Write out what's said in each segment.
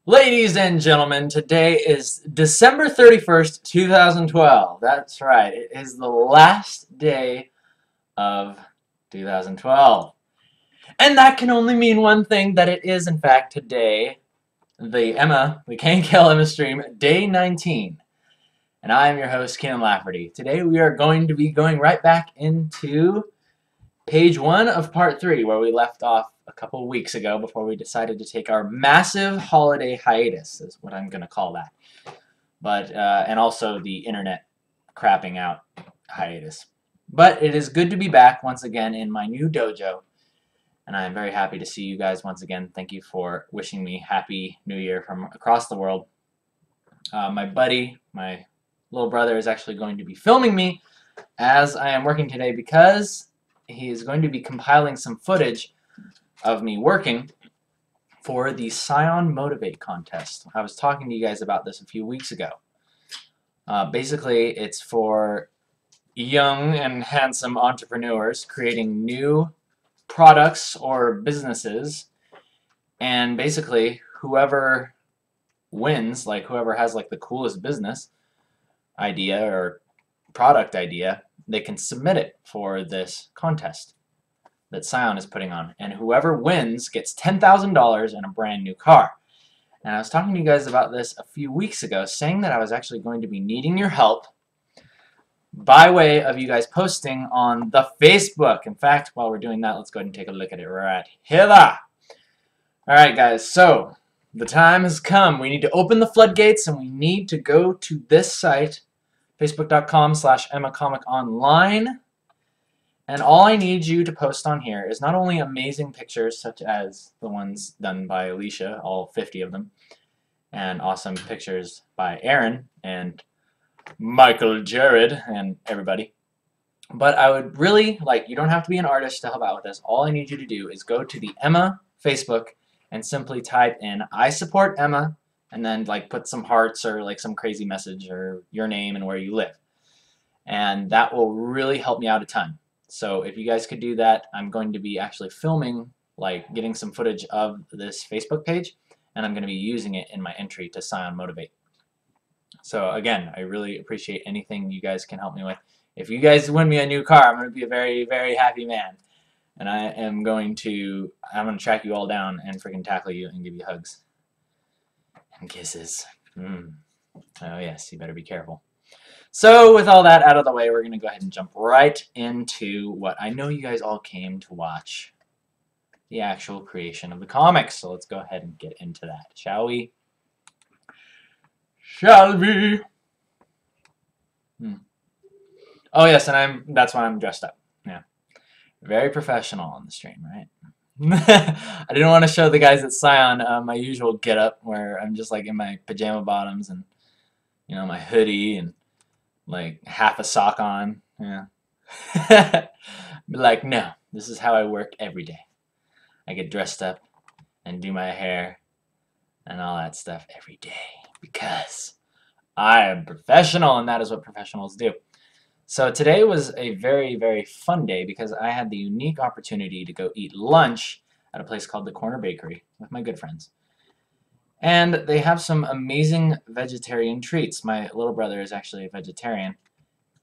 Ladies and gentlemen, today is December 31st, 2012. That's right, it is the last day of 2012. And that can only mean one thing, that it is, in fact, today, the KNKL Emma stream, day 19. And I am your host, Kenan Lafferty. Today we are going to be going right back into page 1 of part 3, where we left off a couple weeks ago before we decided to take our massive holiday hiatus, is what I'm going to call that. But and also the internet crapping out hiatus. But it is good to be back once again in my new dojo, and I am very happy to see you guys once again. Thank you for wishing me Happy New Year from across the world. My buddy, my little brother, is actually going to be filming me as I am working today because he is going to be compiling some footage of me working for the Scion Motivate contest. I was talking to you guys about this a few weeks ago. Basically, it's for young and handsome entrepreneurs creating new products or businesses, and basically whoever wins, like whoever has like the coolest business idea or product idea, they can submit it for this contest that Scion is putting on, and whoever wins gets $10,000 and a brand new car. And I was talking to you guys about this a few weeks ago, saying that I was actually going to be needing your help by way of you guys posting on the Facebook. In fact, while we're doing that, let's go ahead and take a look at it right here. Alright guys, so the time has come. We need to open the floodgates, and we need to go to this site, facebook.com/EmmaComicOnline. And all I need you to post on here is not only amazing pictures such as the ones done by Alicia, all 50 of them, and awesome pictures by Aaron and Michael Jared and everybody, but I would really like, you don't have to be an artist to help out with this. All I need you to do is go to the Emma Facebook and simply type in "I support Emma" and then like put some hearts or like some crazy message or your name and where you live. And that will really help me out a ton. So if you guys could do that, I'm going to be actually filming, like getting some footage of this Facebook page, and I'm going to be using it in my entry to Scion Motivate. So again, I really appreciate anything you guys can help me with. If you guys win me a new car, I'm going to be a very, very happy man. And I'm going to track you all down and freaking tackle you and give you hugs and kisses. Oh yes, you better be careful. So with all that out of the way, we're going to go ahead and jump right into what I know you guys all came to watch, the actual creation of the comics. So let's go ahead and get into that, shall we? Shall we? Oh yes, and that's why I'm dressed up. Yeah. Very professional on the stream, right? I didn't want to show the guys at Scion my usual getup, where I'm just like in my pajama bottoms and, you know, my hoodie and like half a sock on. Yeah. But like, no, this is how I work every day. I get dressed up and do my hair and all that stuff every day because I am professional, and that is what professionals do. So today was a very, very fun day because I had the unique opportunity to go eat lunch at a place called the Corner Bakery with my good friends. And they have some amazing vegetarian treats. My little brother is actually a vegetarian,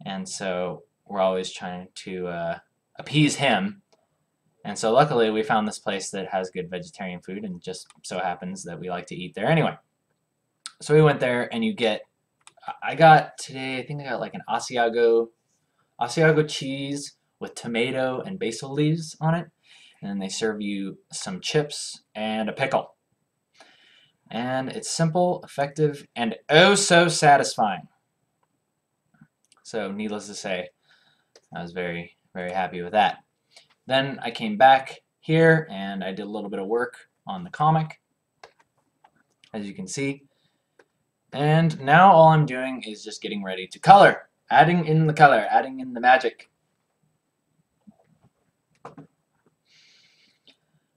and so we're always trying to appease him. And so luckily we found this place that has good vegetarian food, and just so happens that we like to eat there anyway. So we went there, and I got today, I think I got like an Asiago cheese with tomato and basil leaves on it. And then they serve you some chips and a pickle. And it's simple, effective, and oh so satisfying. So needless to say, I was very, very happy with that. Then I came back here and I did a little bit of work on the comic, as you can see. And now all I'm doing is just getting ready to color. Adding in the color, adding in the magic.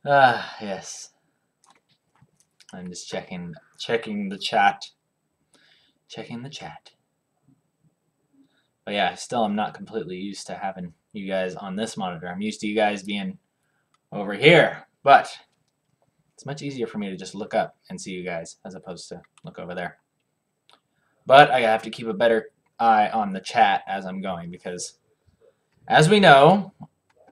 Yes. I'm just checking the chat. Checking the chat. But yeah, still I'm not completely used to having you guys on this monitor. I'm used to you guys being over here. But It's much easier for me to just look up and see you guys as opposed to look over there. But I have to keep a better eye on the chat as I'm going because, as we know,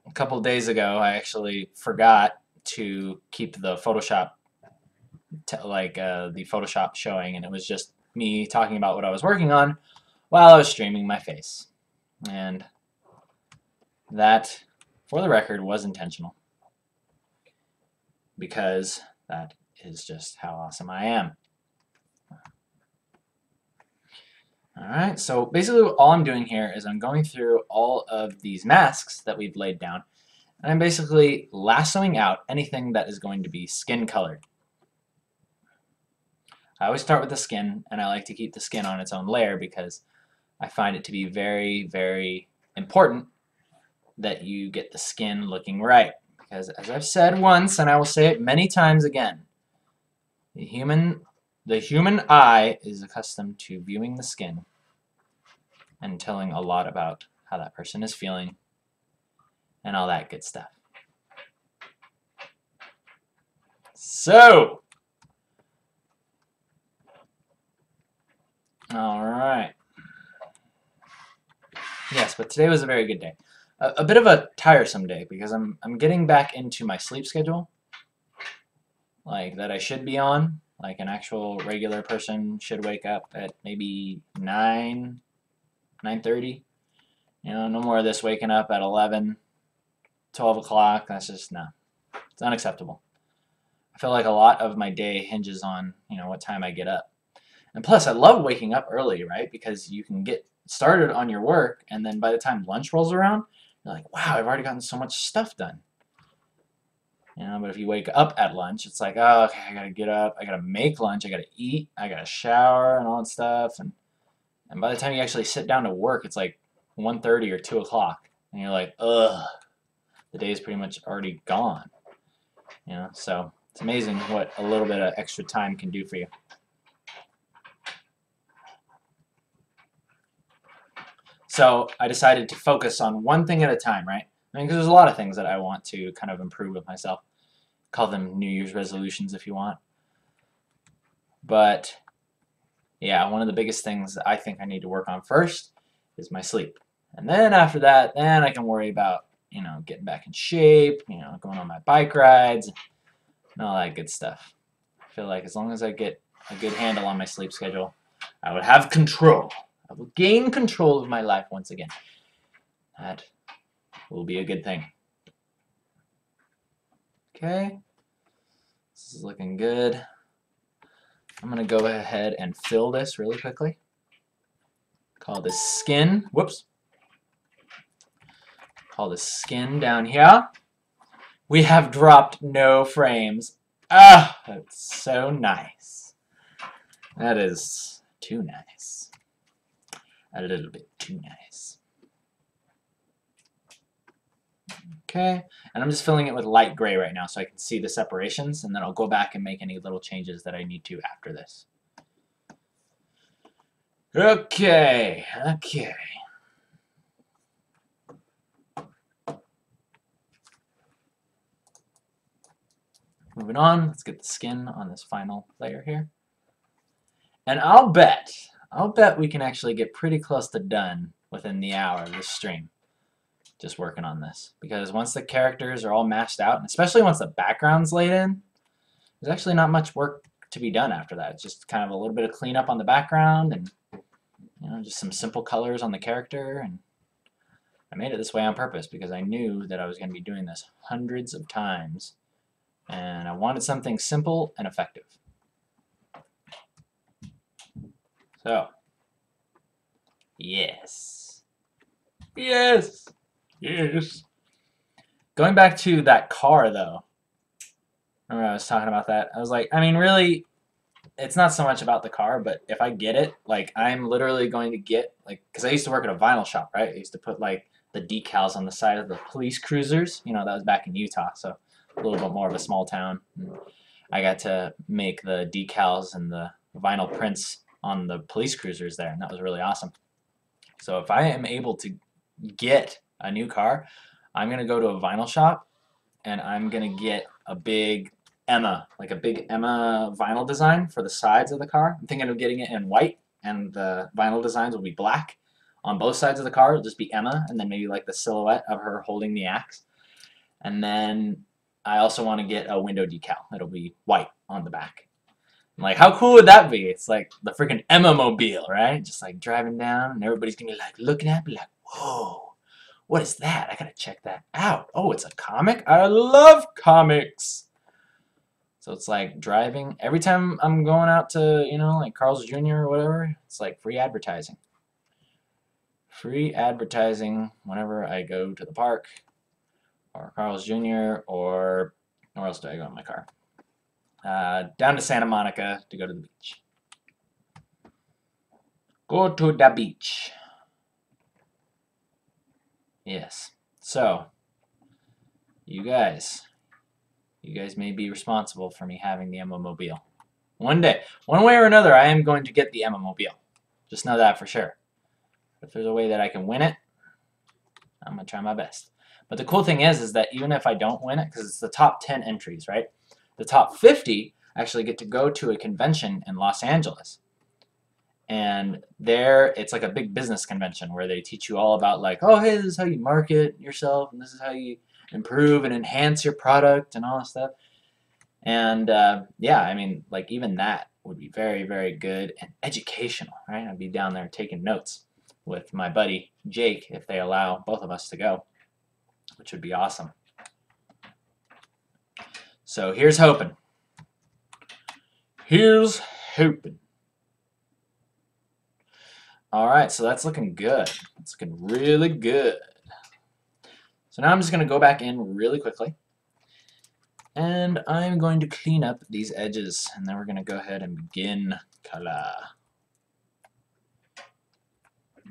a couple days ago I actually forgot to keep the Photoshop the Photoshop showing, and it was just me talking about what I was working on while I was streaming my face. And that, for the record, was intentional because that is just how awesome I am. Alright, so basically all I'm doing here is I'm going through all of these masks that we've laid down, and I'm basically lassoing out anything that is going to be skin colored. I always start with the skin, and I like to keep the skin on its own layer because I find it to be very, very important that you get the skin looking right. Because as I've said once, and I will say it many times again, the human eye is accustomed to viewing the skin and telling a lot about how that person is feeling and all that good stuff. So, alright. Yes, but today was a very good day. A bit of a tiresome day because I'm getting back into my sleep schedule, like that I should be on. Like an actual regular person should wake up at maybe 9:30. You know, no more of this waking up at 11, 12 o'clock. That's just, no. It's unacceptable. I feel like a lot of my day hinges on, you know, what time I get up. And plus, I love waking up early, right? Because you can get started on your work, and then by the time lunch rolls around, you're like, wow, I've already gotten so much stuff done. You know, but if you wake up at lunch, it's like, oh, okay, I gotta get up, I gotta make lunch, I gotta eat, I gotta shower and all that stuff, and by the time you actually sit down to work, it's like 1:30 or 2 o'clock, and you're like, ugh, the day's pretty much already gone. You know, so it's amazing what a little bit of extra time can do for you. So I decided to focus on one thing at a time, right? I mean, because there's a lot of things that I want to kind of improve with myself. Call them New Year's resolutions if you want. But yeah, one of the biggest things that I think I need to work on first is my sleep. And then after that, then I can worry about, you know, getting back in shape, you know, going on my bike rides, and all that good stuff. I feel like as long as I get a good handle on my sleep schedule, I would have control. I will gain control of my life once again. That will be a good thing. Okay, this is looking good. I'm going to go ahead and fill this really quickly. Call this skin. Whoops. Call this skin down here. We have dropped no frames. Ah, that's so nice. That is too nice. A little bit too nice. Okay, and I'm just filling it with light gray right now so I can see the separations, and then I'll go back and make any little changes that I need to after this. Okay. Moving on, let's get the skin on this final layer here. And I'll bet we can actually get pretty close to done within the hour of this stream. Just working on this. Because once the characters are all mashed out, and especially once the background's laid in, there's actually not much work to be done after that. It's just kind of a little bit of cleanup on the background and, you know, just some simple colors on the character. And I made it this way on purpose because I knew that I was going to be doing this hundreds of times. And I wanted something simple and effective. So, yes. Yes. Yes. Going back to that car, though. Remember I was talking about that? I was like, I mean, really, it's not so much about the car, but if I get it, like, I'm literally going to get, like, because I used to work at a vinyl shop, right? I used to put, like, the decals on the side of the police cruisers. You know, that was back in Utah, so a little bit more of a small town. I got to make the decals and the vinyl prints on the police cruisers there, and that was really awesome. So if I am able to get a new car, I'm going to go to a vinyl shop, and I'm going to get a big Emma, like a big Emma vinyl design for the sides of the car. I'm thinking of getting it in white, and the vinyl designs will be black. On both sides of the car, it'll just be Emma, and then maybe like the silhouette of her holding the axe. And then I also want to get a window decal. It'll be white on the back. I'm like, how cool would that be? It's like the freaking Emma mobile, right? Just like driving down, and everybody's gonna be like looking at me like, whoa, what is that? I gotta check that out. Oh, it's a comic? I love comics. So it's like driving. Every time I'm going out to, you know, like Carl's Jr. or whatever, it's like free advertising. Free advertising whenever I go to the park or Carl's Jr. or where else do I go in my car? Down to Santa Monica to go to the beach. Go to the beach. Yes. So, you guys may be responsible for me having the Emma Mobile. One day, one way or another, I am going to get the Emma Mobile. Just know that for sure. If there's a way that I can win it, I'm going to try my best. But the cool thing is that even if I don't win it, because it's the top 10 entries, right? The top 50 actually get to go to a convention in Los Angeles. And there, it's like a big business convention where they teach you all about like, oh, hey, this is how you market yourself, and this is how you improve and enhance your product and all this stuff. And yeah, I mean, like even that would be very, very good and educational, right? I'd be down there taking notes with my buddy Jake if they allow both of us to go, which would be awesome. So here's hoping. Here's hoping. All right, so that's looking good. It's looking really good. So now I'm just going to go back in really quickly. And I'm going to clean up these edges. And then we're going to go ahead and begin color.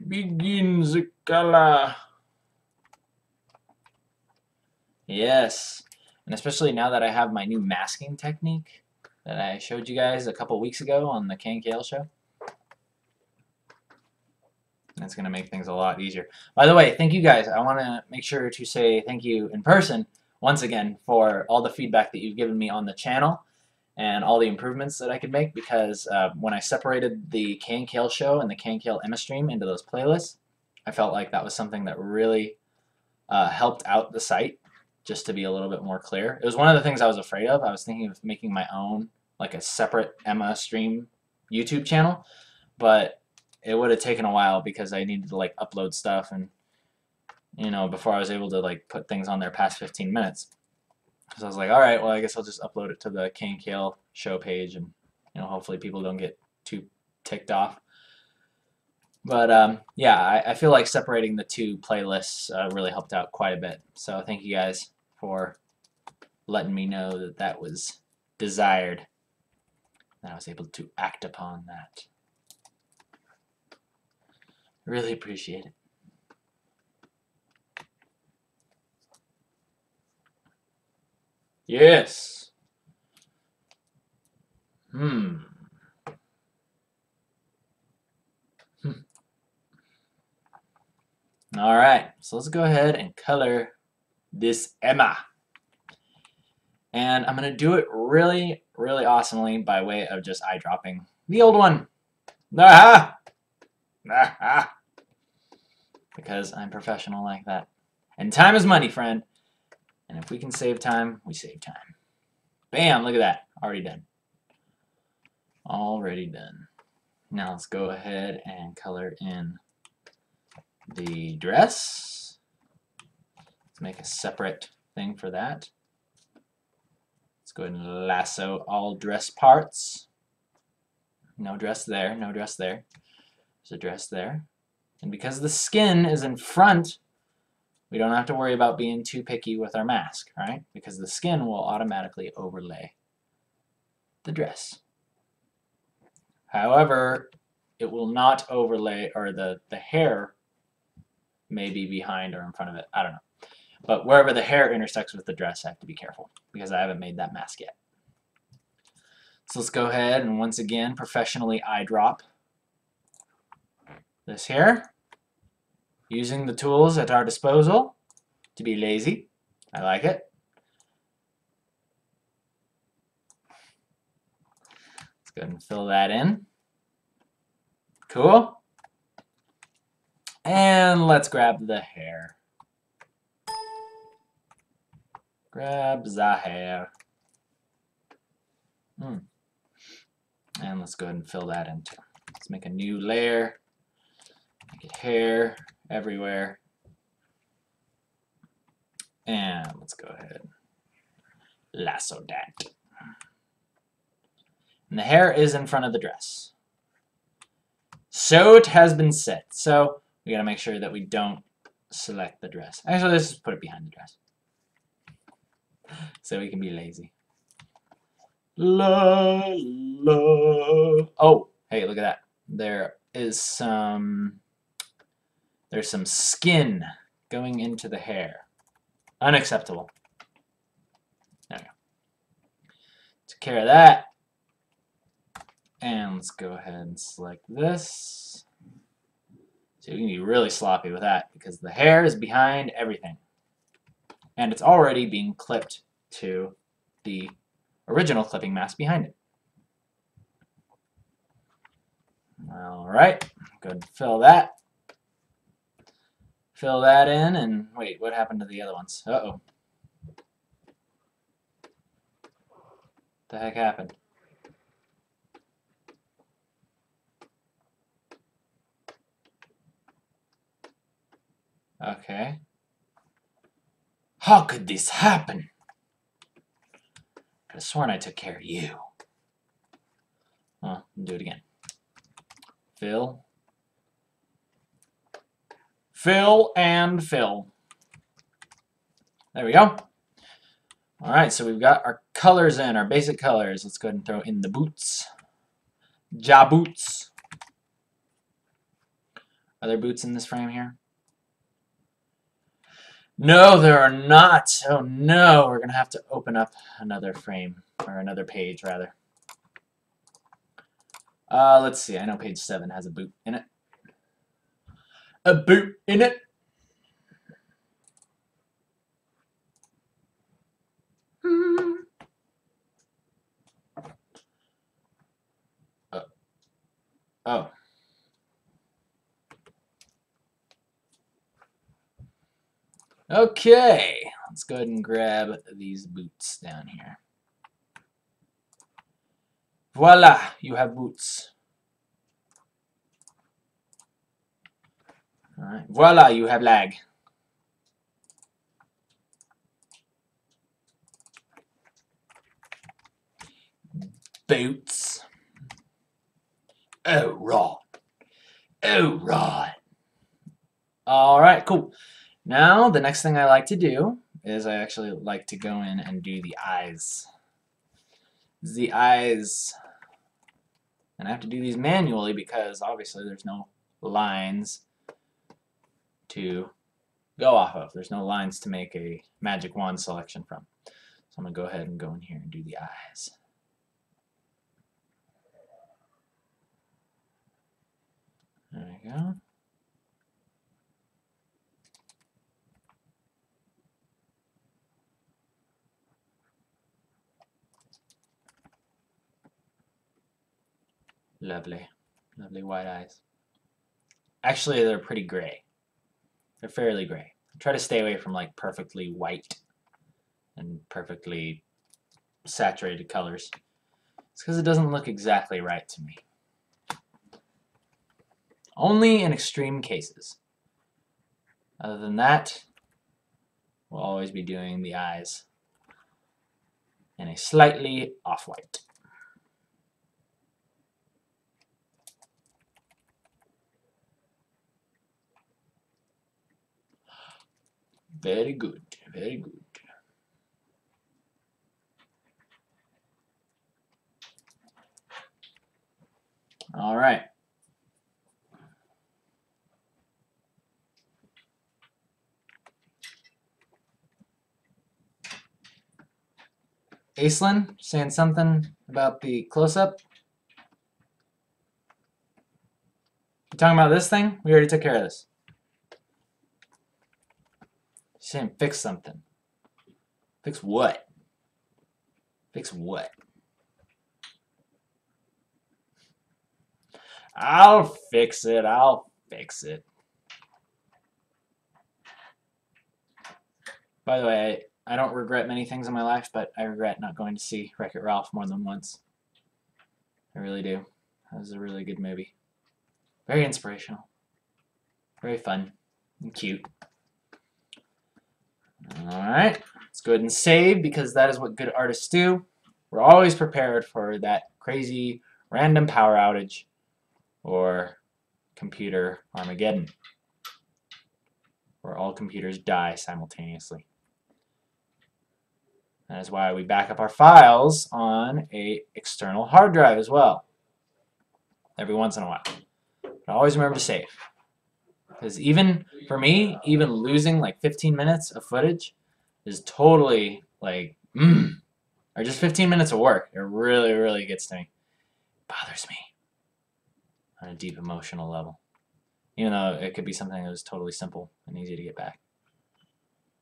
Begin the color. Yes. And especially now that I have my new masking technique that I showed you guys a couple weeks ago on the KNKL show. That's going to make things a lot easier. By the way, thank you guys. I want to make sure to say thank you in person once again for all the feedback that you've given me on the channel and all the improvements that I could make, because when I separated the KNKL show and the KNKL Emma stream into those playlists, I felt like that was something that really helped out the site just to be a little bit more clear. It was one of the things I was afraid of. I was thinking of making my own, like a separate Emma stream YouTube channel, but it would have taken a while because I needed to like upload stuff, and you know, before I was able to like put things on there past 15 minutes. So I was like, all right, well, I guess I'll just upload it to the KNKL show page, and you know, hopefully people don't get too ticked off. But yeah, I feel like separating the two playlists really helped out quite a bit. So thank you guys for letting me know that that was desired, and I was able to act upon that. Really appreciate it. Yes. All right, so let's go ahead and color this Emma. And I'm going to do it really, really awesomely by way of just eyedropping the old one. Aha! Aha! Because I'm professional like that. And time is money, friend. And if we can save time, we save time. Bam! Look at that. Already done. Already done. Now let's go ahead and color in the dress. Let's make a separate thing for that. Let's go ahead and lasso all dress parts. No dress there, no dress there. There's a dress there. And because the skin is in front, we don't have to worry about being too picky with our mask, right? Because the skin will automatically overlay the dress. However, it will not overlay, or the hair may be behind or in front of it. I don't know. But wherever the hair intersects with the dress, I have to be careful because I haven't made that mask yet. So let's go ahead and once again professionally eyedrop this here, using the tools at our disposal to be lazy. I like it. Let's go ahead and fill that in. Cool. And let's grab the hair. Grab the hair. And let's go ahead and fill that in too. Let's make a new layer. Make it hair everywhere. And let's go ahead. Lasso that. And the hair is in front of the dress. So it has been set. So we gotta make sure that we don't select the dress. Actually, let's just put it behind the dress. So we can be lazy. La, la. Oh, hey, look at that. There's some skin going into the hair. Unacceptable. There we go. Took care of that. And let's go ahead and select this. So you can be really sloppy with that because the hair is behind everything. And it's already being clipped to the original clipping mask behind it. Alright, go ahead and fill that. Fill that in, and wait, what happened to the other ones? Uh-oh. What the heck happened? Okay. How could this happen? I could have sworn I took care of you. Well, do it again. Fill. Fill and fill. There we go. Alright, so we've got our colors in, our basic colors. Let's go ahead and throw in the boots. Ja boots. Are there boots in this frame here? No, there are not. Oh no, we're going to have to open up another frame, or another page, rather. Let's see. I know page 7 has a boot in it. A boot in it. Oh. Okay, let's go ahead and grab these boots down here. Voila, you have boots. Alright, voila, you have lag. Boots. Oh, right. Oh, right. Alright, cool. Now, the next thing I like to do is I actually like to go in and do the eyes. The eyes. And I have to do these manually because obviously there's no lines to go off of. There's no lines to make a magic wand selection from. So I'm going to go ahead and go in here and do the eyes. There we go. Lovely. Lovely white eyes. Actually, they're pretty gray. They're fairly gray. Try to stay away from like perfectly white and perfectly saturated colors. It's because it doesn't look exactly right to me. Only in extreme cases. Other than that, we'll always be doing the eyes in a slightly off-white. Very good, very good. All right. Aislinn, saying something about the close-up? You talking about this thing? We already took care of this. She's saying fix something. Fix what? Fix what? I'll fix it. I'll fix it. By the way, I don't regret many things in my life, but I regret not going to see Wreck-It Ralph more than once. I really do. That was a really good movie. Very inspirational. Very fun and cute. Alright, let's go ahead and save because that is what good artists do. We're always prepared for that crazy random power outage or computer Armageddon, where all computers die simultaneously. That is why we back up our files on an external hard drive as well, every once in a while. But always remember to save. Because even, for me, even losing like 15 minutes of footage is totally like, or just 15 minutes of work. It really, really gets to me. It bothers me on a deep emotional level. Even though it could be something that was totally simple and easy to get back.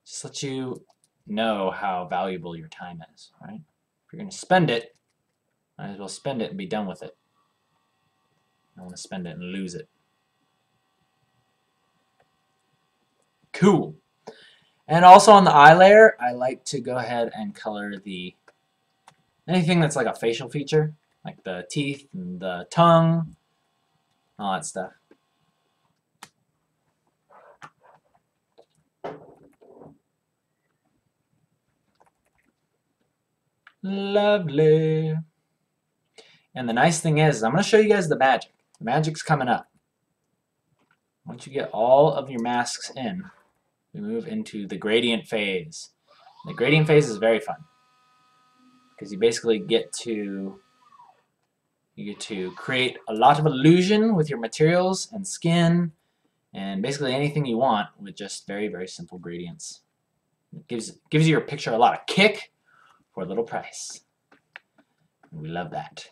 Just let you know how valuable your time is, right? If you're going to spend it, might as well spend it and be done with it. I don't want to spend it and lose it. Cool. And also on the eye layer, I like to go ahead and color anything that's like a facial feature, like the teeth and the tongue, all that stuff. Lovely. And the nice thing is, I'm going to show you guys the magic. The magic's coming up. Once you get all of your masks in, we move into the gradient phase. The gradient phase is very fun because you basically get to create a lot of illusion with your materials and skin and basically anything you want with just very, very simple gradients. It gives your picture a lot of kick for a little price. We love that.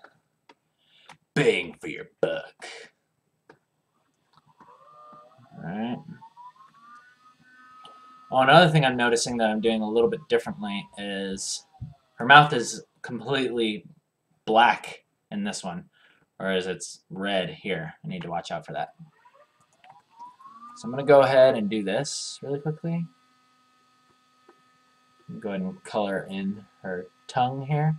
Bang for your buck. Alright. Oh, another thing I'm noticing that I'm doing a little bit differently is her mouth is completely black in this one, whereas it's red here. I need to watch out for that. So I'm going to go ahead and do this really quickly. Go ahead and color in her tongue here.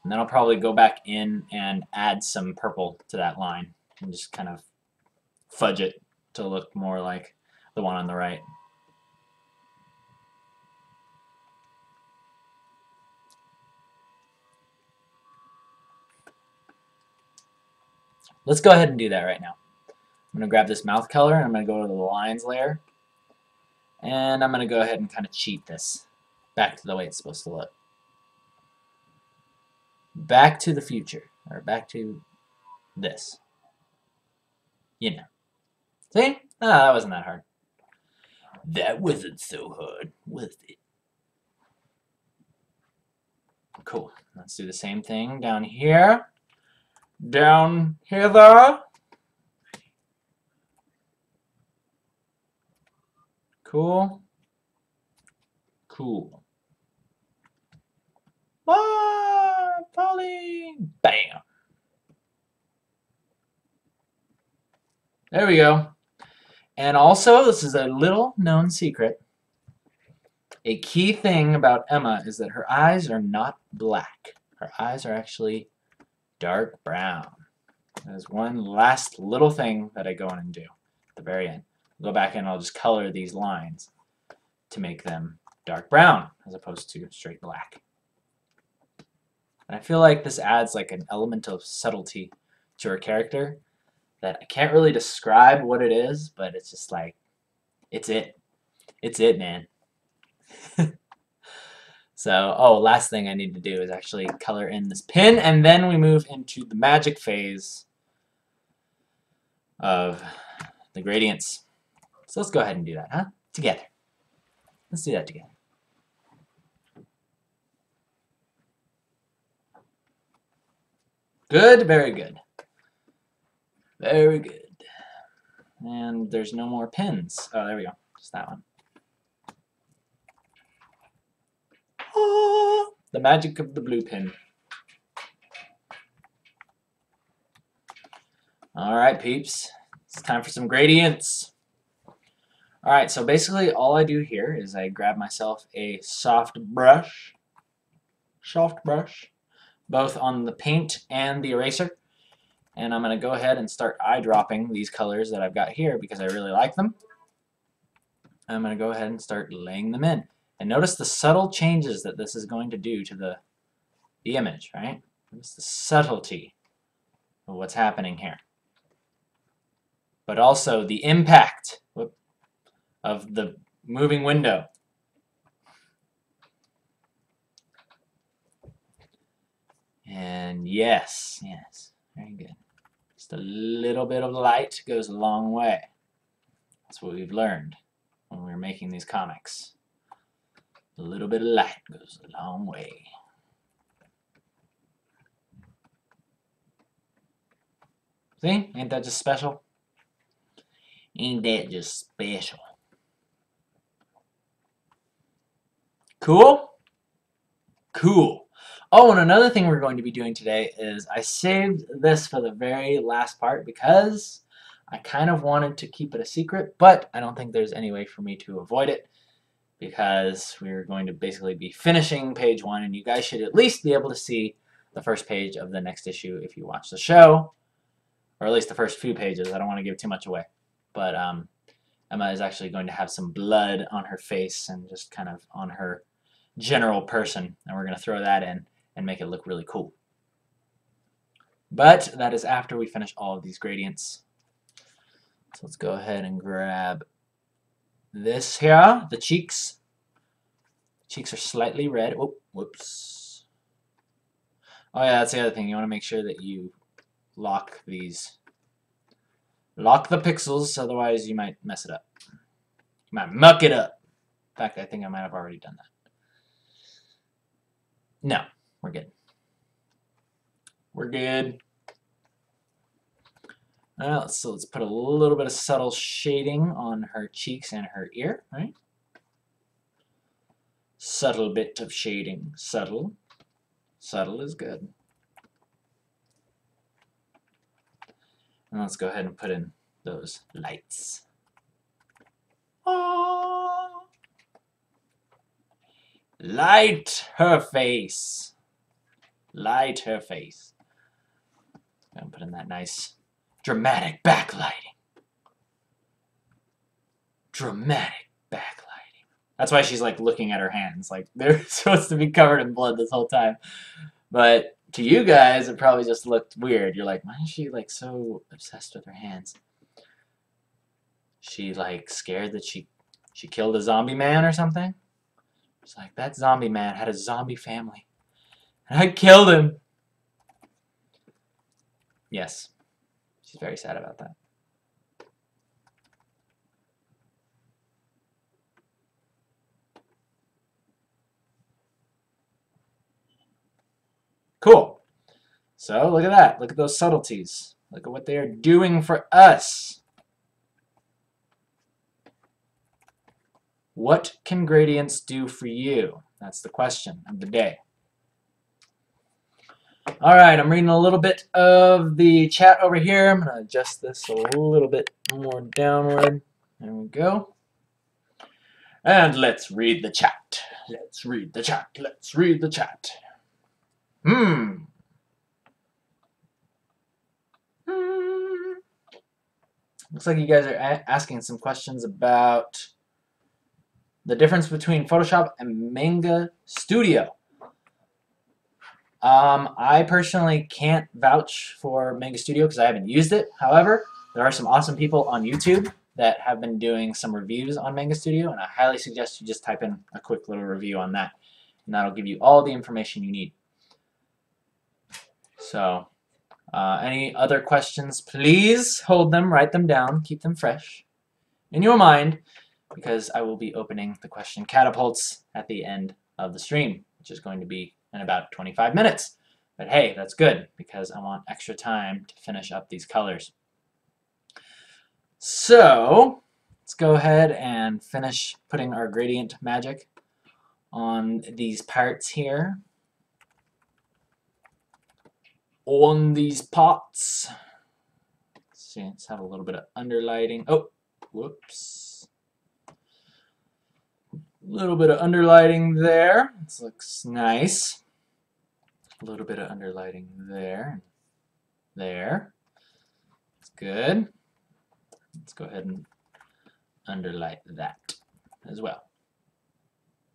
And then I'll probably go back in and add some purple to that line and just kind of fudge it to look more like the one on the right. Let's go ahead and do that right now. I'm going to grab this mouth color and I'm going to go to the lines layer. And I'm going to go ahead and kind of cheat this back to the way it's supposed to look. Back to the future, or back to this. You know. See? Ah, that wasn't that hard. That wasn't so hard, was it? Cool. Let's do the same thing down here. Down here there. Cool. Cool. Ah, Polly. Bam. There we go. And also, this is a little known secret. A key thing about Emma is that her eyes are not black. Her eyes are actually dark brown. That is one last little thing that I go in and do at the very end. I'll go back and I'll just color these lines to make them dark brown as opposed to straight black. And I feel like this adds like an element of subtlety to her character that I can't really describe what it is, but it's just like, it's it. It's it, man. So, oh, last thing I need to do is actually color in this pin, and then we move into the magic phase of the gradients. So let's go ahead and do that, huh? Together. Let's do that together. Good, very good. Very good. And there's no more pins. Oh, there we go. Just that one. Oh, the magic of the blue pin. Alright, peeps. It's time for some gradients. Alright, so basically all I do here is I grab myself a soft brush, both on the paint and the eraser, and I'm going to go ahead and start eyedropping these colors that I've got here because I really like them. I'm going to go ahead and start laying them in. And notice the subtle changes that this is going to do to the image, right? Notice the subtlety of what's happening here. But also the impact of the moving window. And yes, very good. Just a little bit of light goes a long way. That's what we've learned when we were making these comics. A little bit of light goes a long way. See? Ain't that just special? Ain't that just special? Cool? Cool. Oh, and another thing we're going to be doing today is I saved this for the very last part because I kind of wanted to keep it a secret, but I don't think there's any way for me to avoid it because we're going to basically be finishing page 1, and you guys should at least be able to see the first page of the next issue if you watch the show, or at least the first few pages. I don't want to give too much away, but Emma is actually going to have some blood on her face and just kind of on her general person, and we're going to throw that in and make it look really cool. But that is after we finish all of these gradients. So let's go ahead and grab this here, the cheeks. Cheeks are slightly red. Oh, whoops. Oh yeah, that's the other thing. You want to make sure that you lock these. Lock the pixels, otherwise you might mess it up. You might muck it up. In fact, I think I might have already done that. No, we're good. We're good. So let's put a little bit of subtle shading on her cheeks and her ear, right? Subtle bit of shading. Subtle. Subtle is good. And let's go ahead and put in those lights. Oh. Light her face. Light her face. I'm put in that nice dramatic backlighting. Dramatic backlighting. That's why she's like looking at her hands. Like they're supposed to be covered in blood this whole time. But to you guys, it probably just looked weird. You're like, why is she like so obsessed with her hands? She like scared that she killed a zombie man or something? It's like, that zombie man had a zombie family. And I killed him. Yes. She's very sad about that. Cool. So look at that. Look at those subtleties. Look at what they are doing for us. What can gradients do for you? That's the question of the day. Alright, I'm reading a little bit of the chat over here. I'm going to adjust this a little bit more downward. There we go. And let's read the chat. Let's read the chat. Let's read the chat. Looks like you guys are asking some questions about the difference between Photoshop and Manga Studio. I personally can't vouch for Manga Studio because I haven't used it. However, there are some awesome people on YouTube that have been doing some reviews on Manga Studio, and I highly suggest you just type in a quick little review on that, and that'll give you all the information you need. So, any other questions, please hold them, write them down, keep them fresh in your mind, because I will be opening the question catapults at the end of the stream, which is going to be in about 25 minutes. But hey, that's good, because I want extra time to finish up these colors. So, let's go ahead and finish putting our gradient magic on these parts here. On these pots. see, let's have a little bit of underlighting. Oh, whoops. A little bit of underlighting there. This looks nice. A little bit of underlighting there. There. That's good. Let's go ahead and underlight that as well.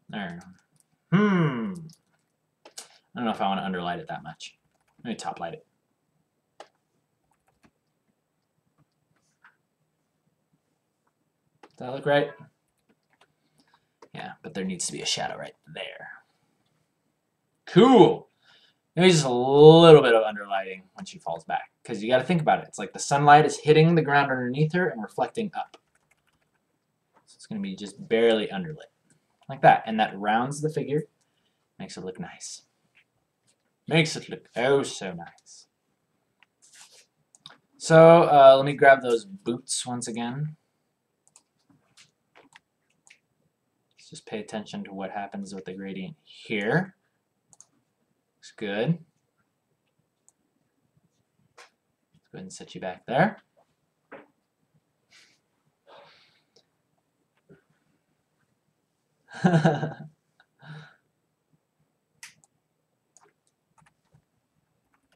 There. I don't know if I want to underlight it that much. Let me top light it. Does that look right? Yeah, but there needs to be a shadow right there. Cool! Maybe just a little bit of underlighting when she falls back. Because you got to think about it. It's like the sunlight is hitting the ground underneath her and reflecting up. So it's going to be just barely underlit. Like that. And that rounds the figure. Makes it look nice. Makes it look oh so nice. So let me grab those boots once again. Let's just pay attention to what happens with the gradient here. Looks good. Let's go ahead and set you back there.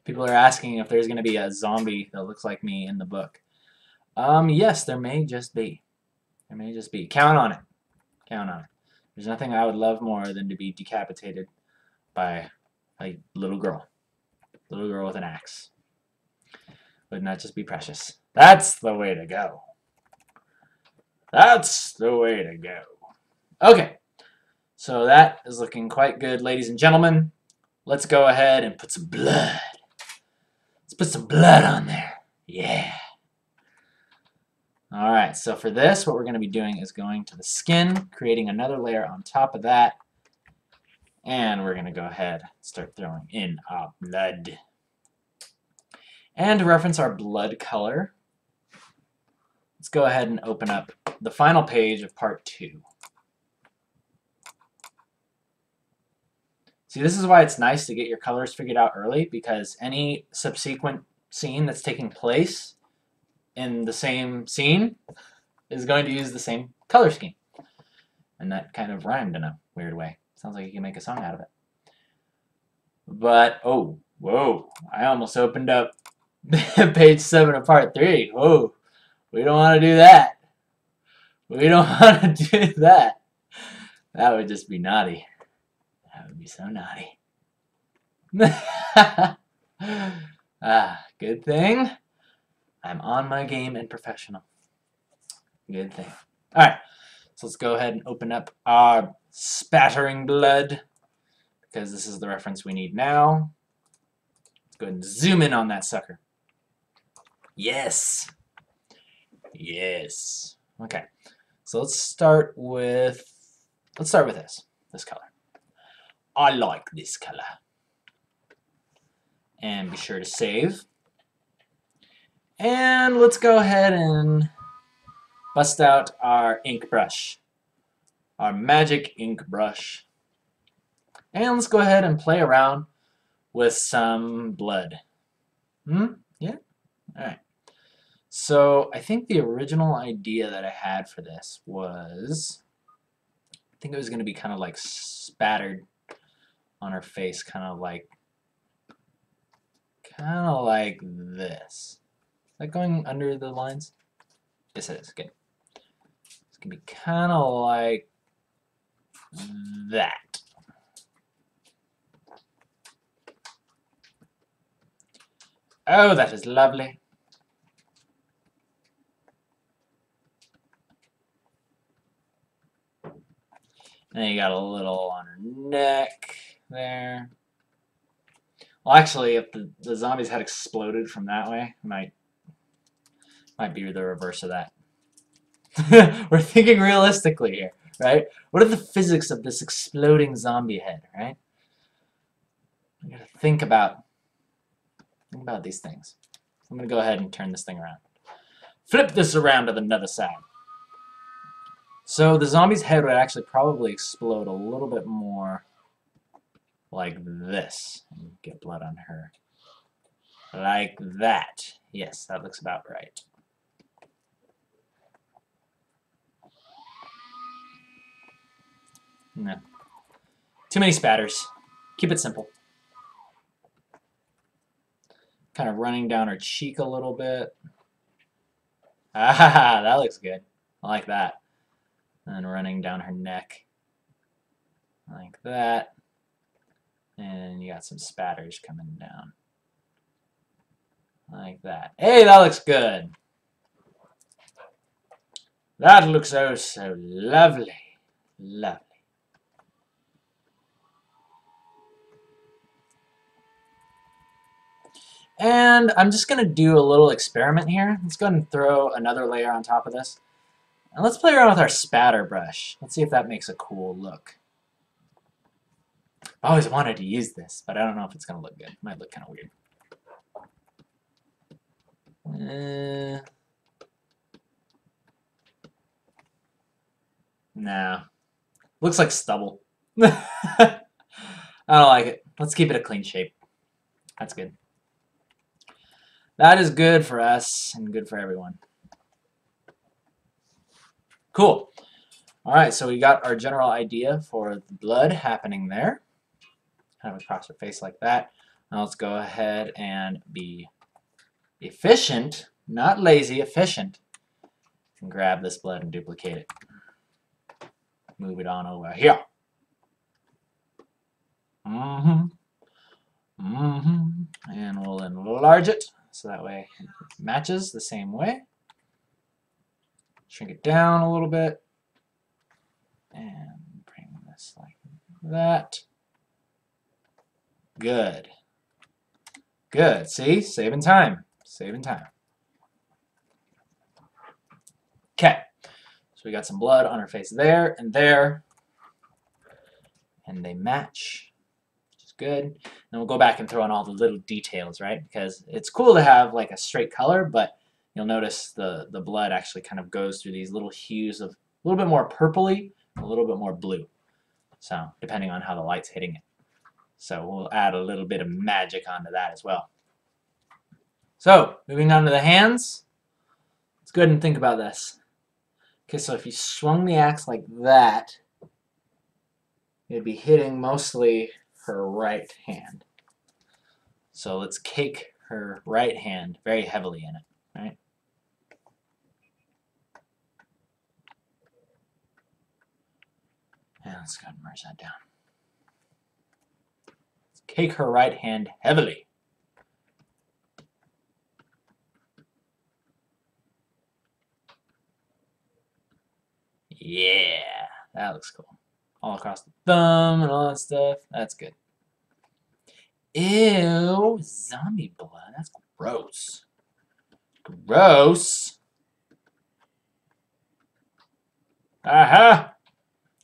People are asking if there's going to be a zombie that looks like me in the book. Yes, there may just be. There may just be. Count on it. Count on it. There's nothing I would love more than to be decapitated by a little girl. Little girl with an axe. Wouldn't that just be precious? That's the way to go. That's the way to go. Okay. So that is looking quite good, ladies and gentlemen. Let's go ahead and put some blood. Let's put some blood on there. Yeah. Alright, so for this, what we're going to be doing is going to the skin, creating another layer on top of that. And we're going to go ahead and start throwing in our blood. And to reference our blood color, let's go ahead and open up the final page of part 2. See, this is why it's nice to get your colors figured out early, because any subsequent scene that's taking place in the same scene is going to use the same color scheme. And that kind of rhymed in a weird way. Sounds like you can make a song out of it. But, oh, whoa, I almost opened up page 7 of part 3. Whoa, we don't want to do that. We don't want to do that. That would just be naughty. That would be so naughty. Good thing I'm on my game and professional. Good thing. Alright, so let's go ahead and open up our spattering blood, because this is the reference we need now. Let's go ahead and zoom in on that sucker. Yes! Yes. Okay, so let's start with this color. I like this color. And be sure to save. And let's go ahead and bust out our ink brush. Our magic ink brush. And let's go ahead and play around with some blood. Yeah? Alright. So I think the original idea that I had for this was, I think it was going to be kind of like spattered on her face, kind of like this. Is that going under the lines? Yes, it is. Good. It's going to be kind of like that. Oh, that is lovely. And then you got a little on her neck there. Well, actually, if the zombies had exploded from that way, it might be the reverse of that. We're thinking realistically here, right? What are the physics of this exploding zombie head, right? We gotta think about these things. I'm gonna go ahead and turn this thing around. Flip this around to the other side. So the zombie's head would actually probably explode a little bit more like this. And get blood on her. Like that. Yes, that looks about right. No. Too many spatters. Keep it simple. Kind of running down her cheek a little bit. Ah, that looks good. I like that. And then running down her neck. Like that. And you got some spatters coming down. Like that. Hey, that looks good. That looks oh so lovely. Lovely. And I'm just going to do a little experiment here. Let's go ahead and throw another layer on top of this. And let's play around with our spatter brush. Let's see if that makes a cool look. I always wanted to use this, but I don't know if it's going to look good. It might look kind of weird. Nah. Looks like stubble. I don't like it. Let's keep it a clean shape. That's good. That is good for us and good for everyone. Cool. Alright, so we got our general idea for the blood happening there. Kind of across her face like that. Now let's go ahead and be efficient, not lazy, efficient. And grab this blood and duplicate it. Move it on over here. And we'll enlarge it so that way it matches the same way. Shrink it down a little bit. And bring this like that. Good. Good. See? Saving time. Saving time. Okay. So we got some blood on her face there and there. And they match, which is good. Then we'll go back and throw in all the little details, right? Because it's cool to have like a straight color, but you'll notice the blood actually kind of goes through these little hues of a little bit more purpley, a little bit more blue. So depending on how the light's hitting it. So we'll add a little bit of magic onto that as well. So moving on to the hands. Let's go ahead and think about this. Okay, so if you swung the axe like that, it'd be hitting mostly her right hand. So let's cake her right hand very heavily in it, right? And let's go ahead and merge that down. Let's cake her right hand heavily. Yeah, that looks cool. All across the thumb and all that stuff. That's good. Ew, zombie blood. That's gross. Gross. Aha!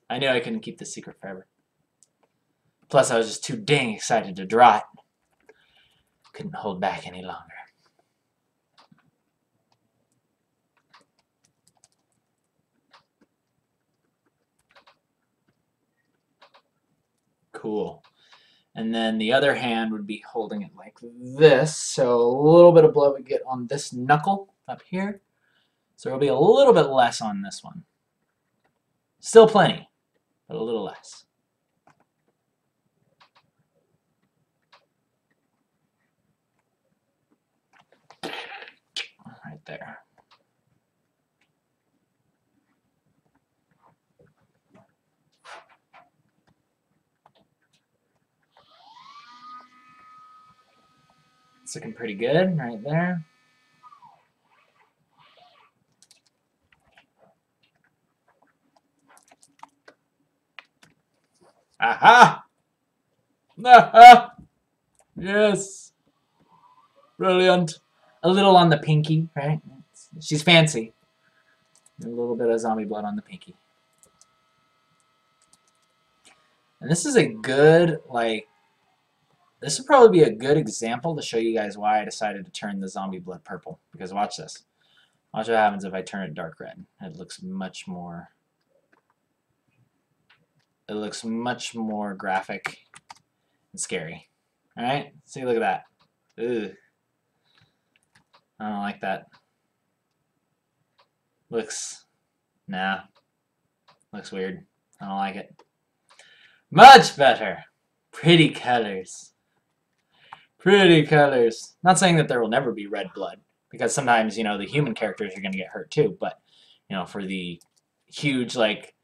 I knew I couldn't keep this secret forever. Plus, I was just too dang excited to draw it. Couldn't hold back any longer. Cool. And then the other hand would be holding it like this, so a little bit of blood would get on this knuckle up here. So there'll be a little bit less on this one. Still plenty, but a little less. Right there. It's looking pretty good right there. Aha! Aha! Yes. Brilliant. A little on the pinky, right? She's fancy. A little bit of zombie blood on the pinky. And this is a good, like, this would probably be a good example to show you guys why I decided to turn the zombie blood purple. Because watch this. Watch what happens if I turn it dark red. It looks much more graphic and scary. Alright? See, look at that. Ugh. I don't like that. Looks weird. I don't like it. Much better. Pretty colors. Pretty colors. Not saying that there will never be red blood, because sometimes, you know, the human characters are going to get hurt too, but, you know, for the huge, like,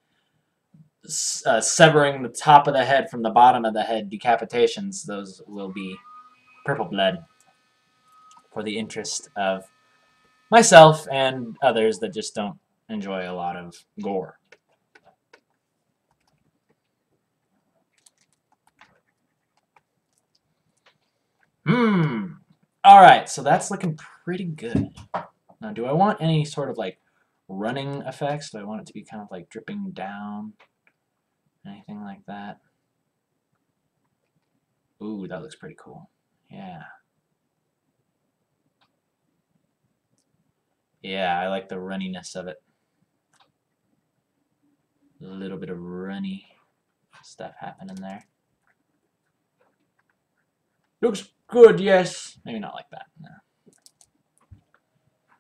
severing the top of the head from the bottom of the head decapitations, those will be purple blood for the interest of myself and others that just don't enjoy a lot of gore. Alright, so that's looking pretty good. Now, do I want any sort of like running effects? Do I want it to be kind of like dripping down? Anything like that? Ooh, that looks pretty cool. Yeah. Yeah, I like the runniness of it. A little bit of runny stuff happening there. Looks good, yes. Maybe not like that. No.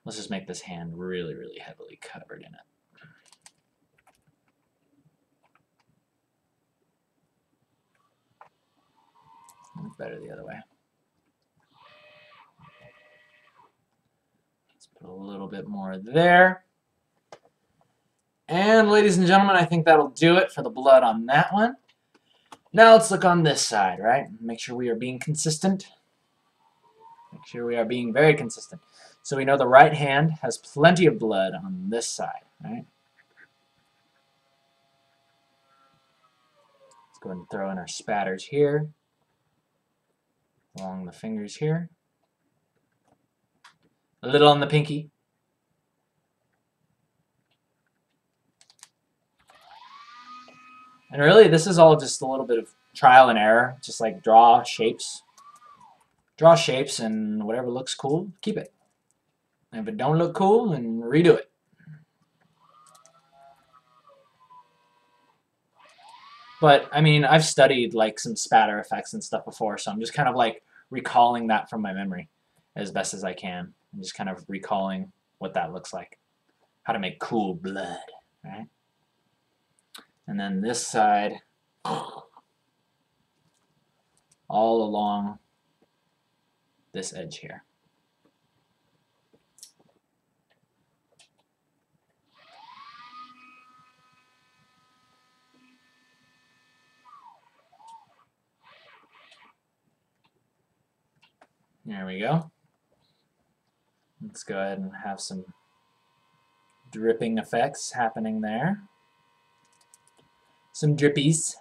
Let's just make this hand really, really heavily covered in it. It's better the other way. Let's put a little bit more there. And ladies and gentlemen, I think that'll do it for the blood on that one. Now let's look on this side, right? Make sure we are being consistent. Make sure we are being very consistent. So we know the right hand has plenty of blood on this side, right? Let's go ahead and throw in our spatters here, along the fingers here. A little on the pinky. And really, this is all just a little bit of trial and error. Just like draw shapes. Draw shapes, and whatever looks cool, keep it. And if it don't look cool, then redo it. But, I mean, I've studied like some spatter effects and stuff before, so I'm just kind of like recalling that from my memory as best as I can. I'm just kind of recalling what that looks like. How to make cool blood, right? And then this side, all along this edge here. There we go. Let's go ahead and have some dripping effects happening there. Some drippies.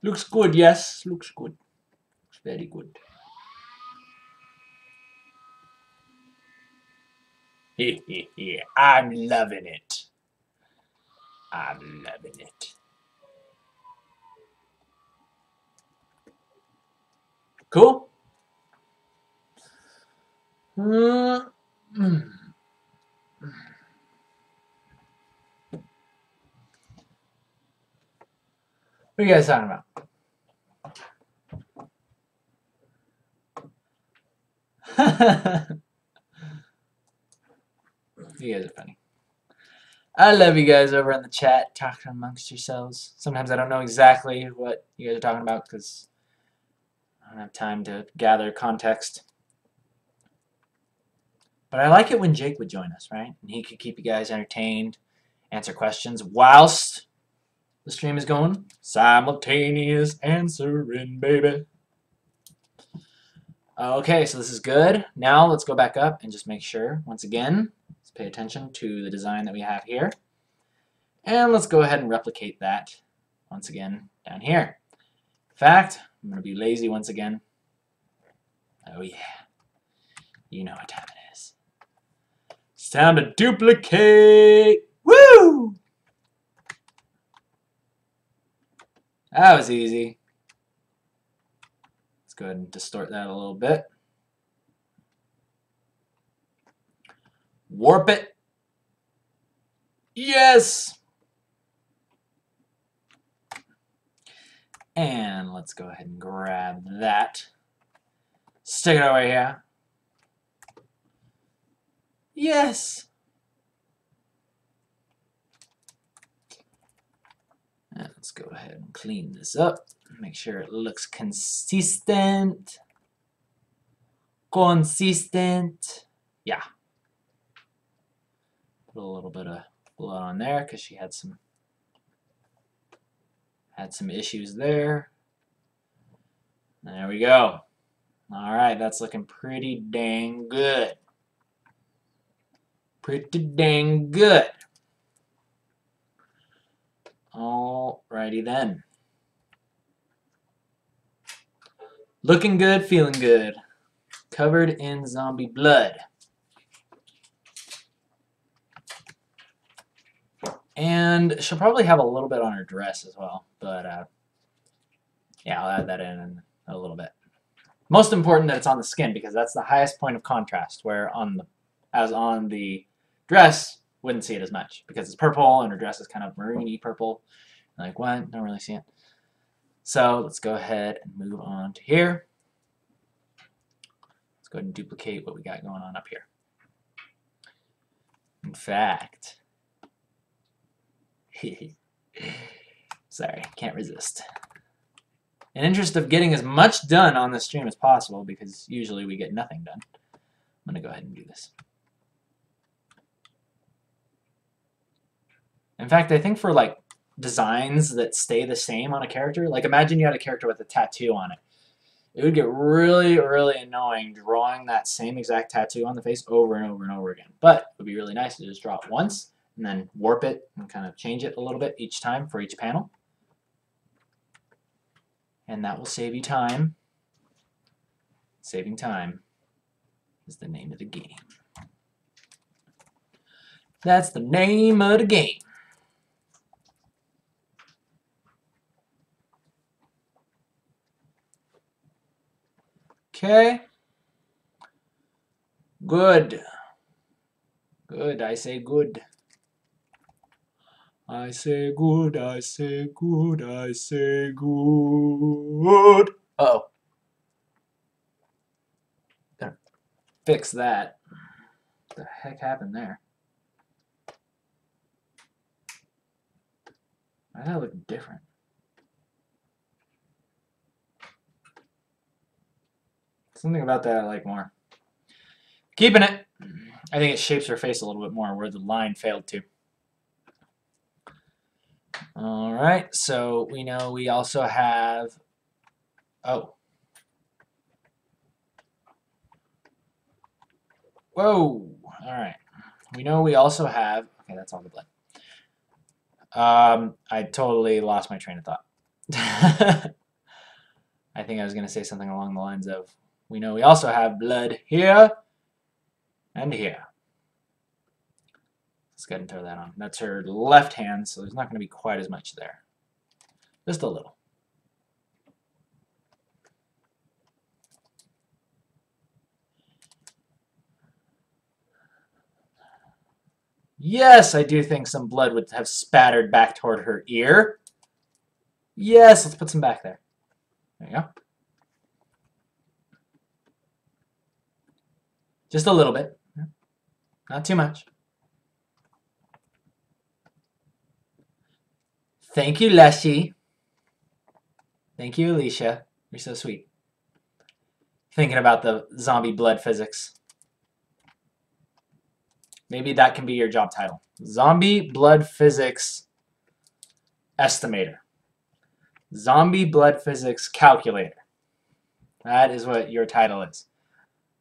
Looks good, yes. Looks good. Looks very good. I'm loving it. I'm loving it. Cool? What are you guys talking about? You guys are funny. I love you guys over in the chat talking amongst yourselves. Sometimes I don't know exactly what you guys are talking about because I don't have time to gather context. But I like it when Jake would join us, right? And he could keep you guys entertained, answer questions whilst the stream is going. Simultaneous answering, baby. Okay, so this is good. Now let's go back up and just make sure, once again, let's pay attention to the design that we have here. And let's go ahead and replicate that once again down here. In fact, I'm going to be lazy once again. Oh yeah, you know what time it is. It's time to duplicate! Woo! That was easy. Let's go ahead and distort that a little bit. Warp it. Yes! And let's go ahead and grab that. Stick it over here. Yes! And let's go ahead and clean this up. Make sure it looks consistent. Consistent. Yeah. Put a little bit of blood on there because she had some issues there. There we go. Alright, that's looking pretty dang good. Pretty dang good. Alrighty then. Looking good, feeling good. Covered in zombie blood. And she'll probably have a little bit on her dress as well. But, yeah, I'll add that in a little bit. Most important that it's on the skin because that's the highest point of contrast, where as on the dress, wouldn't see it as much because it's purple and her dress is kind of maroony purple. Like, what? Don't really see it. So let's go ahead and move on to here. Let's go ahead and duplicate what we got going on up here. In fact, sorry, can't resist. In interest of getting as much done on this stream as possible, because usually we get nothing done, I'm going to go ahead and do this. In fact, I think for like designs that stay the same on a character, like imagine you had a character with a tattoo on it. It would get really, really annoying drawing that same exact tattoo on the face over and over and over again. But it would be really nice to just draw it once and then warp it and kind of change it a little bit each time for each panel. And that will save you time. Saving time is the name of the game. That's the name of the game. Okay. Good. Good, I say good. I say good, I say good, I say good. Uh-oh. Gotta fix that. What the heck happened there? Why does that look different? Something about that I like more. Keeping it. I think it shapes her face a little bit more where the line failed to. Alright, so we know we also have... Oh. Whoa! Alright. We know we also have... Okay, that's all the blood. I totally lost my train of thought. I think I was going to say something along the lines of, we know we also have blood here and here. Let's go ahead and throw that on. That's her left hand, so there's not going to be quite as much there. Just a little. Yes, I do think some blood would have spattered back toward her ear. Yes, let's put some back there. There you go. Just a little bit. Not too much. Thank you, Leshy. Thank you, Alicia. You're so sweet. Thinking about the zombie blood physics. Maybe that can be your job title. Zombie blood physics estimator. Zombie blood physics calculator. That is what your title is.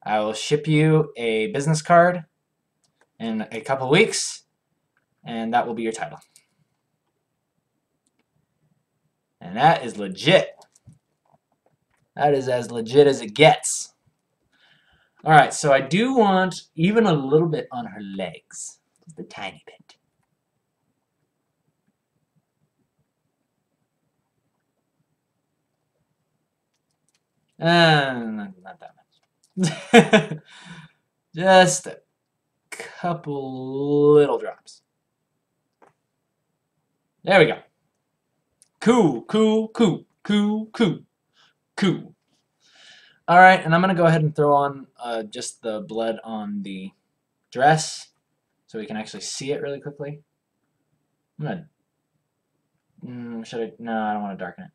I will ship you a business card in a couple weeks, and that will be your title. And that is legit. That is as legit as it gets. Alright, so I do want even a little bit on her legs. Just a tiny bit. Not that much. Just a couple little drops. There we go. Cool, cool, cool, cool, cool, cool. Alright, and I'm going to go ahead and throw on just the blood on the dress so we can actually see it really quickly. I'm gonna, should I? No, I don't want to darken it.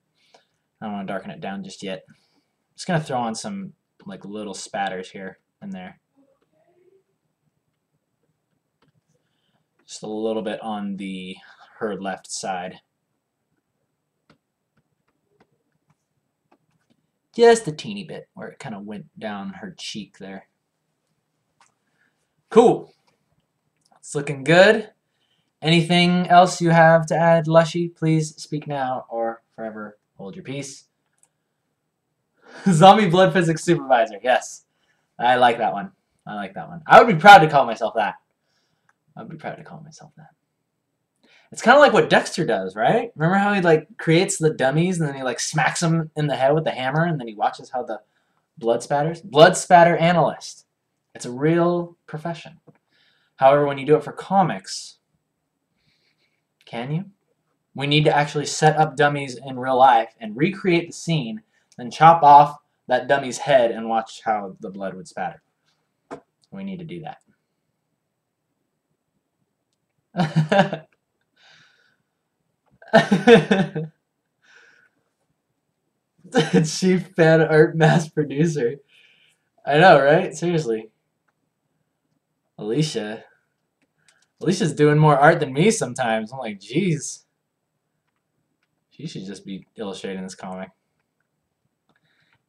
I don't want to darken it down just yet. I'm just gonna throw on some like little spatters here and there. Just a little bit on her left side. Just a teeny bit where it kind of went down her cheek there. Cool. It's looking good. Anything else you have to add, Lushy? Please speak now or forever hold your peace. Zombie blood physics supervisor. Yes. I like that one. I like that one. I would be proud to call myself that. I would be proud to call myself that. It's kind of like what Dexter does, right? Remember how he like creates the dummies and then he like smacks them in the head with the hammer and then he watches how the blood spatters? Blood spatter analyst. It's a real profession. However, when you do it for comics, can you? We need to actually set up dummies in real life and recreate the scene, then chop off that dummy's head and watch how the blood would spatter. We need to do that. Chief fan art mass producer. I know, right? Seriously. Alicia's doing more art than me sometimes. I'm like, geez. She should just be illustrating this comic.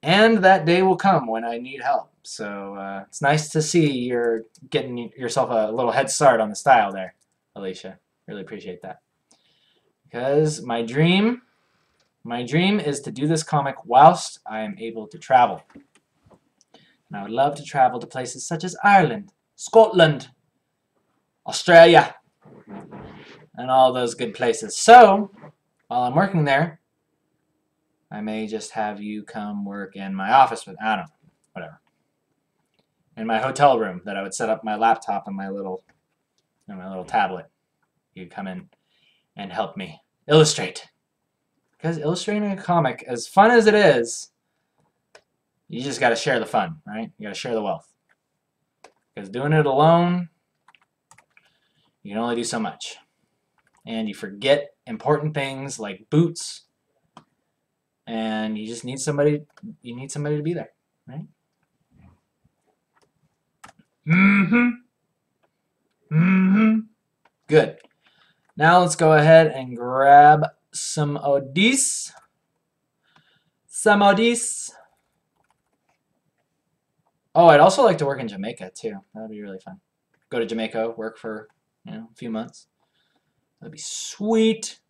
And that day will come when I need help. So it's nice to see you're getting yourself a little head start on the style there, Alicia. Really appreciate that. Because my dream is to do this comic whilst I am able to travel. And I would love to travel to places such as Ireland, Scotland, Australia, and all those good places. So, while I'm working there, I may just have you come work in my office with, I don't know, whatever. In my hotel room that I would set up my laptop and my little tablet. You'd come in and help me illustrate. Because illustrating a comic, as fun as it is, you just got to share the fun, right? You got to share the wealth. Because doing it alone, you can only do so much. And you forget important things like boots. And you just need somebody, to be there, right? Good. Now let's go ahead and grab some of these. Oh, I'd also like to work in Jamaica too. That would be really fun. Go to Jamaica, work for a few months. That'd be sweet.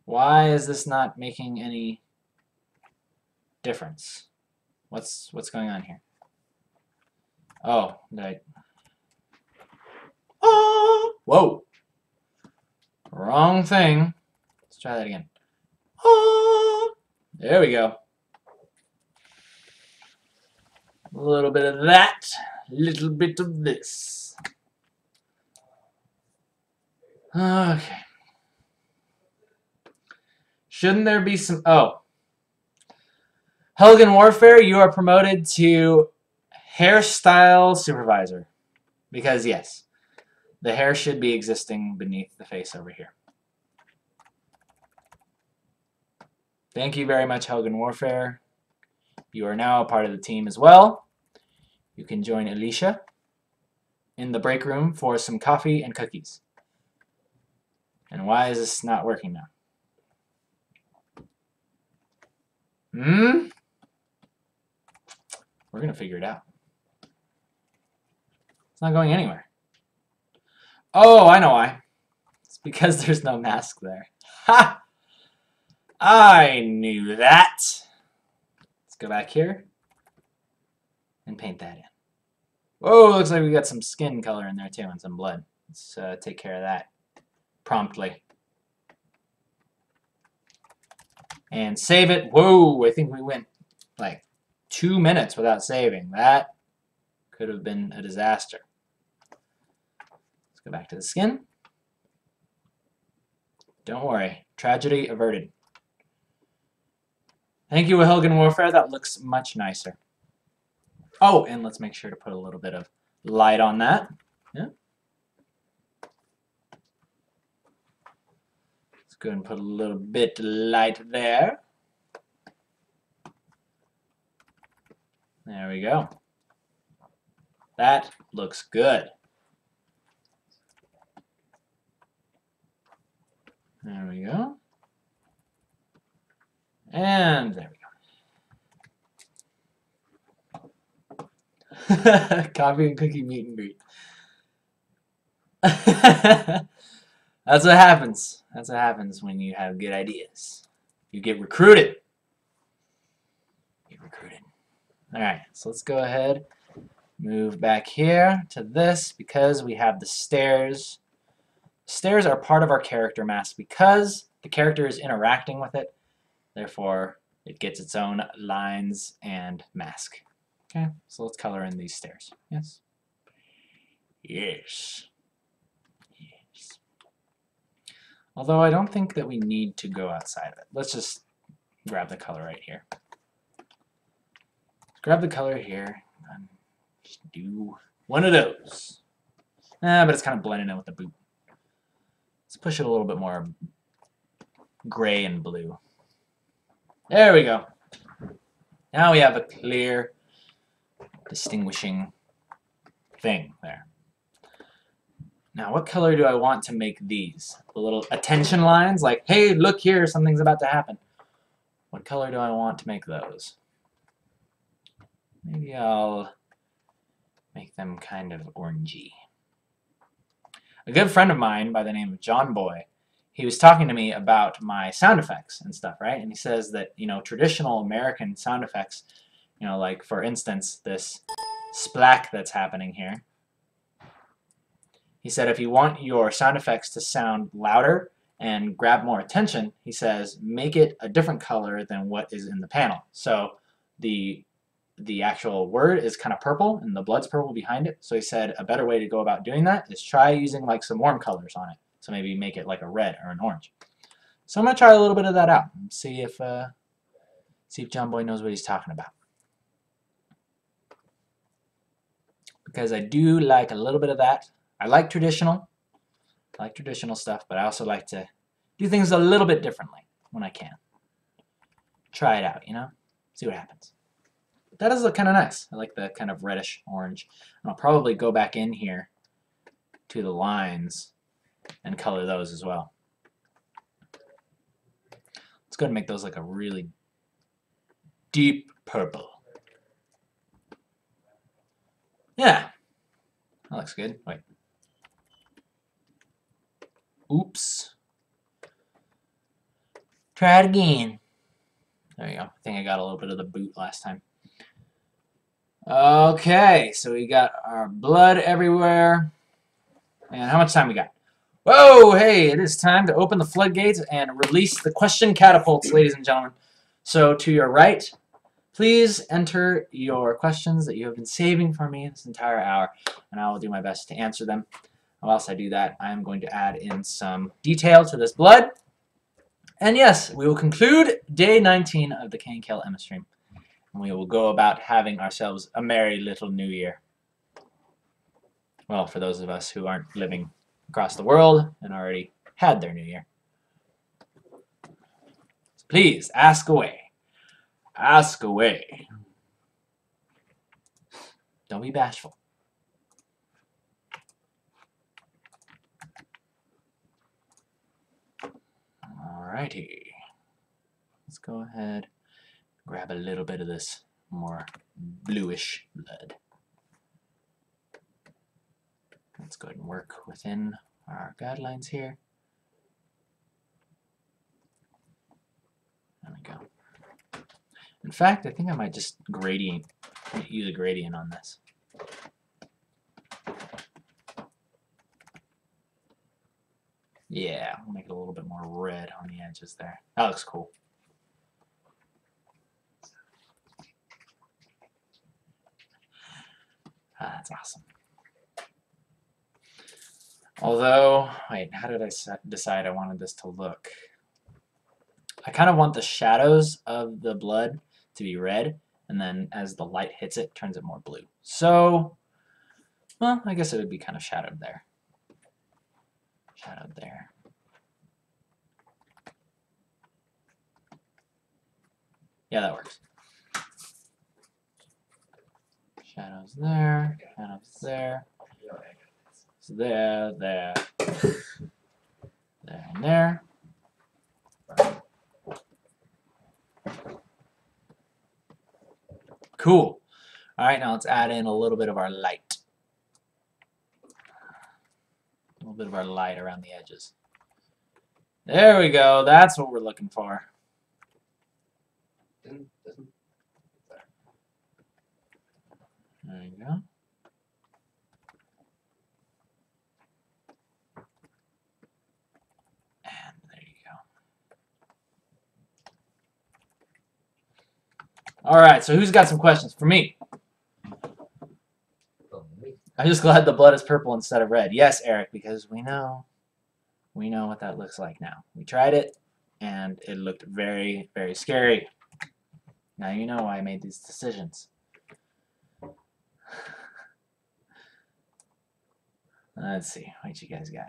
Why is this not making any difference? What's going on here? Oh, oh, whoa. Wrong thing. Let's try that again. Oh, there we go. A little bit of that, a little bit of this. Okay. Shouldn't there be some... Oh. Helgen Warfare, you are promoted to hairstyle supervisor. Because, yes, the hair should be existing beneath the face over here. Thank you very much, Helgen Warfare. You are now a part of the team as well. You can join Alicia in the break room for some coffee and cookies. And why is this not working now? We're going to figure it out. It's not going anywhere. Oh, I know why. It's because there's no mask there. Ha! I knew that. Let's go back here and paint that in. Whoa, looks like we got some skin color in there too and some blood. Let's take care of that promptly. And save it. Whoa, I think we went like 2 minutes without saving. That could have been a disaster. Let's go back to the skin. Don't worry. Tragedy averted. Thank you, Helgen Warfare. That looks much nicer. Oh, and let's make sure to put a little bit of light on that. Yeah. Let's go ahead and put a little bit of light there. There we go. That looks good. There we go. And there we go. Coffee and cookie meet and greet. That's what happens. That's what happens when you have good ideas. You get recruited. Get recruited. Alright, so let's go ahead, move back here to this because we have the stairs. Stairs are part of our character mask because the character is interacting with it. Therefore, it gets its own lines and mask. Okay, so let's color in these stairs. Yes? Yes. Yes. Although I don't think that we need to go outside of it. Let's just grab the color right here. Grab the color here and just do one of those. But it's kind of blending in with the boot. Let's push it a little bit more gray and blue. There we go. Now we have a clear, distinguishing thing there. Now, what color do I want to make these? The little attention lines, like, hey, look here, something's about to happen. What color do I want to make those? Maybe I'll make them kind of orangey. A good friend of mine by the name of John Boy, he was talking to me about my sound effects and stuff, right? And he says that, you know, traditional American sound effects, you know, like, for instance, this splack that's happening here. He said if you want your sound effects to sound louder and grab more attention, he says, make it a different color than what is in the panel. So the actual word is kind of purple and the blood's purple behind it. So he said a better way to go about doing that is try using like some warm colors on it. So maybe make it like a red or an orange. So I'm going to try a little bit of that out and see if John Boy knows what he's talking about. Because I do like a little bit of that. I like traditional stuff, but I also like to do things a little bit differently when I can. Try it out, you know? See what happens. That does look kind of nice. I like the kind of reddish orange. And I'll probably go back in here to the lines and color those as well. Let's go ahead and make those like a really deep purple. Yeah, that looks good. Wait. Oops. Try it again. There you go. I think I got a little bit of the boot last time. Okay, so we got our blood everywhere. And how much time we got? Whoa, hey, it is time to open the floodgates and release the question catapults, ladies and gentlemen. So to your right, please enter your questions that you have been saving for me this entire hour, and I will do my best to answer them. Whilst I do that, I am going to add in some detail to this blood. And yes, we will conclude day 19 of the KNKL Emma stream. And we will go about having ourselves a merry little new year. Well, for those of us who aren't living across the world and already had their new year. So please, ask away. Ask away. Don't be bashful. Alrighty. Let's go ahead, grab a little bit of this more bluish blood. Let's go ahead and work within our guidelines here. There we go. In fact, I think I might just use a gradient on this. Yeah, we'll make it a little bit more red on the edges there. That looks cool. That's awesome. Although, wait, how did I decide I wanted this to look? I kind of want the shadows of the blood to be red, and then as the light hits it, turns it more blue. So, Well, I guess it would be kind of shadowed there. Shadowed there. Yeah, that works. Shadows there, shadows there. So there, there, there, and there. Cool. All right, now let's add in a little bit of our light. A little bit of our light around the edges. There we go. That's what we're looking for. There you go. And there you go. All right, so who's got some questions for me? I'm just glad the blood is purple instead of red. Yes, Eric, because we know what that looks like now. We tried it, and it looked very, very scary. Now you know why I made these decisions. Let's see what you guys got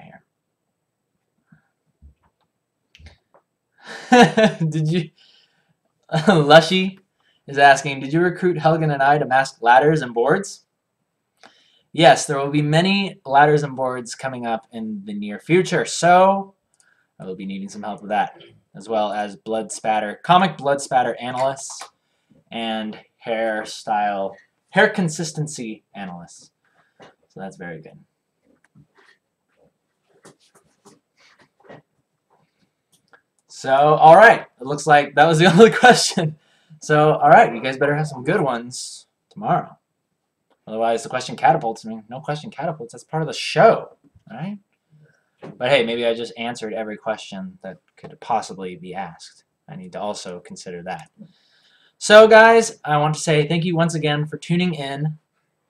here. Did you... Lushy is asking, did you recruit Helgen and I to mask ladders and boards? Yes, there will be many ladders and boards coming up in the near future, so I will be needing some help with that, as well as comic blood spatter analysts and hair consistency analysts. So that's very good. So, all right, it looks like that was the only question. So, all right, you guys better have some good ones tomorrow. Otherwise, the question catapults. I mean, no question catapults. That's part of the show, all right? But hey, maybe I just answered every question that could possibly be asked. I need to also consider that. So, guys, I want to say thank you once again for tuning in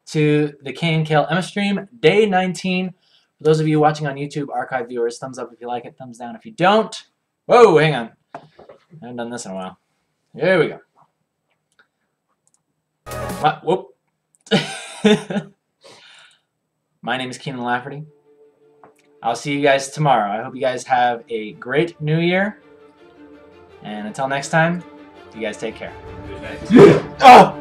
to the KNKL MS Stream, Day 19. For those of you watching on YouTube, archive viewers, thumbs up if you like it, thumbs down if you don't. Whoa, hang on. I haven't done this in a while. Here we go. Whoop. My name is Keenan Lafferty. I'll see you guys tomorrow. I hope you guys have a great new year. And until next time, you guys take care. Good night. Oh!